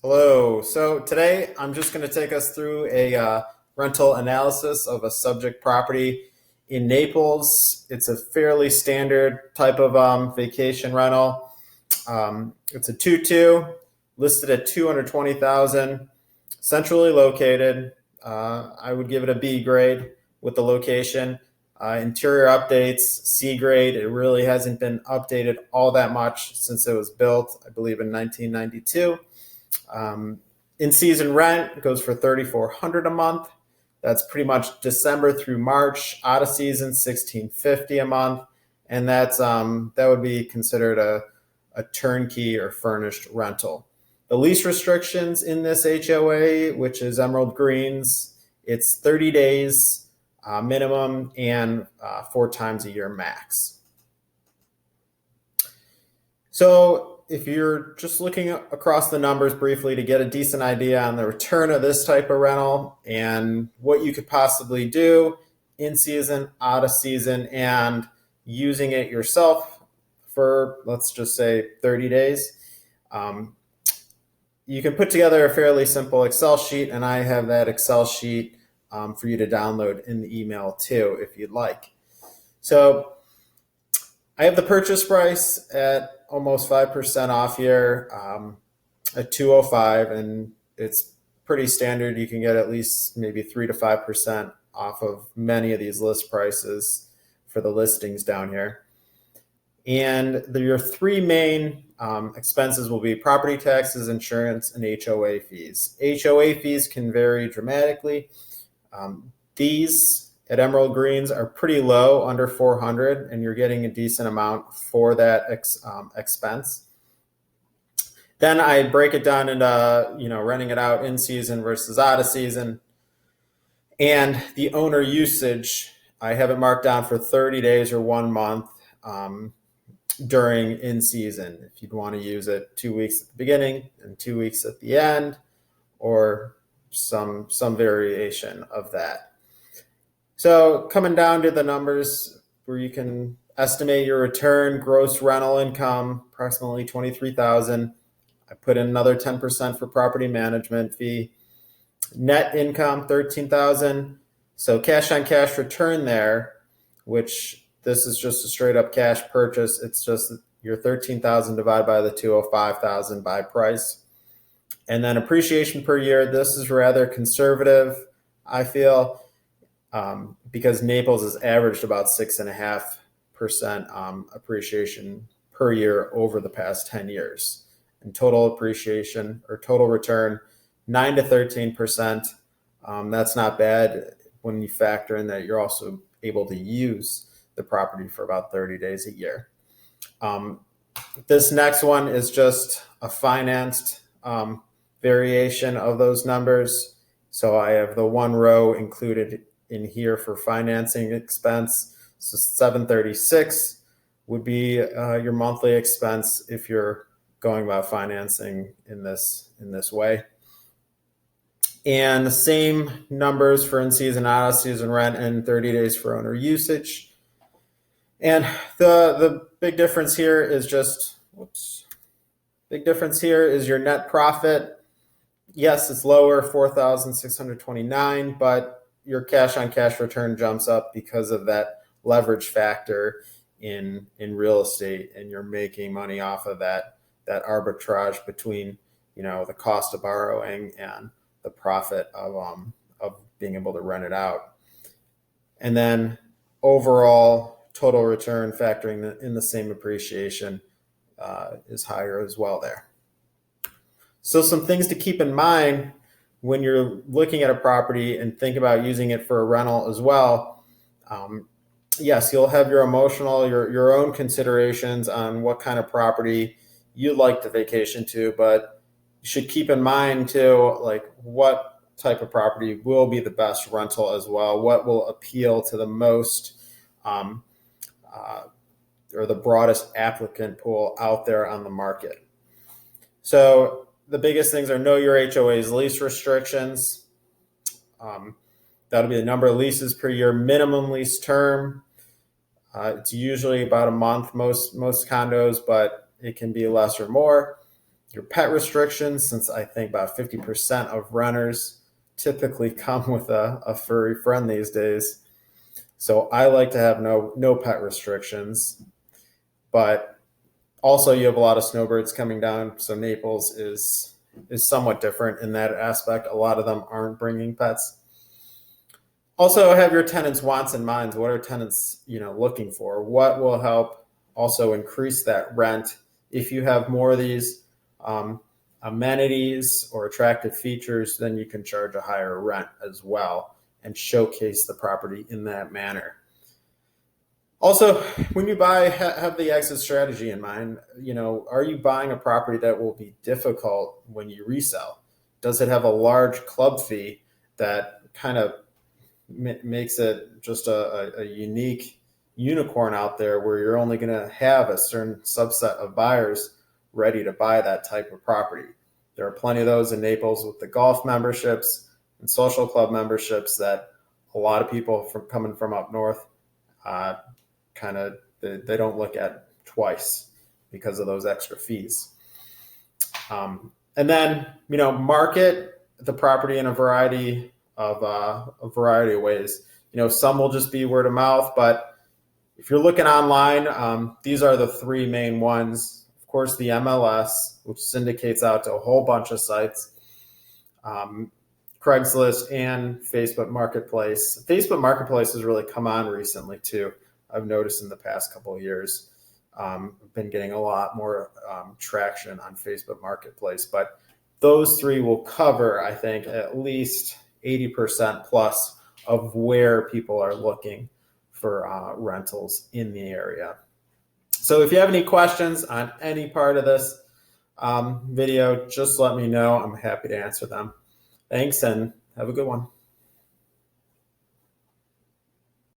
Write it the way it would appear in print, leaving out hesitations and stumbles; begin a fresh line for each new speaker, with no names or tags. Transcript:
Hello. So today I'm just going to take us through a rental analysis of a subject property in Naples. It's a fairly standard type of vacation rental. It's a 2-2 listed at 220,000, centrally located. I would give it a B grade with the location. Interior updates, C grade. It really hasn't been updated all that much since it was built, I believe, in 1992. Um, In-season rent goes for 3,400 a month. That's pretty much December through March. Out of season, 1,650 a month, and that would be considered a turnkey or furnished rental. The lease restrictions in this HOA, which is Emerald Greens, it's 30 days minimum and 4 times a year max. So if you're just looking across the numbers briefly to get a decent idea on the return of this type of rental and what you could possibly do in season, out of season, and using it yourself for, let's just say, 30 days, um, you can put together a fairly simple Excel sheet, and I have that Excel sheet for you to download in the email too, if you'd like. So I have the purchase price at almost 5% off here, at 205, and it's pretty standard. You can get at least maybe 3 to 5% off of many of these list prices for the listings down here. And your three main expenses will be property taxes, insurance, and HOA fees. HOA fees can vary dramatically. These at Emerald Greens are pretty low, under 400, and you're getting a decent amount for that expense. Then I break it down into renting it out in season versus out of season, and the owner usage. I have it marked down for 30 days or 1 month during in season. If you'd want to use it 2 weeks at the beginning and 2 weeks at the end, or some variation of that. So coming down to the numbers where you can estimate your return, gross rental income, approximately 23,000. I put in another 10% for property management fee. Net income, 13,000. So cash on cash return there, which this is just a straight up cash purchase. It's just your 13,000 divided by the 205,000 buy price. And then appreciation per year. This is rather conservative, I feel. Because Naples has averaged about 6.5% appreciation per year over the past 10 years. And total appreciation or total return, 9 to 13%. That's not bad when you factor in that you're also able to use the property for about 30 days a year. This next one is just a financed variation of those numbers. So I have the one row included in here for financing expense. So 736 would be your monthly expense if you're going about financing in this way. And the same numbers for in-season, out-of-season rent, and 30 days for owner usage. And the big difference here is your net profit. Yes, it's lower, 4,629, but your cash on cash return jumps up because of that leverage factor in real estate, and you're making money off of that arbitrage between the cost of borrowing and the profit of being able to rent it out. And then overall total return factoring in the same appreciation is higher as well there. So some things to keep in mind when you're looking at a property and think about using it for a rental as well. Yes, you'll have your your own considerations on what kind of property you'd like to vacation to, but you should keep in mind too, like what type of property will be the best rental as well, what will appeal to the most or the broadest applicant pool out there on the market. So the biggest things are know your HOA's lease restrictions. That'll be the number of leases per year, minimum lease term. It's usually about a month, most condos, but it can be less or more. Your pet restrictions, since I think about 50% of renters typically come with a furry friend these days. So I like to have no pet restrictions, but also you have a lot of snowbirds coming down. So Naples is somewhat different in that aspect. A lot of them aren't bringing pets. Also have your tenants' wants and minds. What are tenants, looking for? What will help also increase that rent? If you have more of these um, amenities or attractive features, then you can charge a higher rent as well and showcase the property in that manner. Also, when you buy, have the exit strategy in mind. Are you buying a property that will be difficult when you resell? Does it have a large club fee that kind of makes it just a unique unicorn out there where you're only going to have a certain subset of buyers ready to buy that type of property? There are plenty of those in Naples with the golf memberships and social club memberships that a lot of people from coming from up north uh, kind of they don't look at twice because of those extra fees. And then market the property in a variety of ways. Some will just be word of mouth, but if you're looking online, these are the three main ones. Of course, the MLS, which syndicates out to a whole bunch of sites, Craigslist, and Facebook Marketplace. Facebook Marketplace has really come on recently too. I've noticed in the past couple of years. I've been getting a lot more traction on Facebook Marketplace, but those three will cover, I think, at least 80% plus of where people are looking for rentals in the area. So if you have any questions on any part of this video, just let me know. I'm happy to answer them. Thanks and have a good one.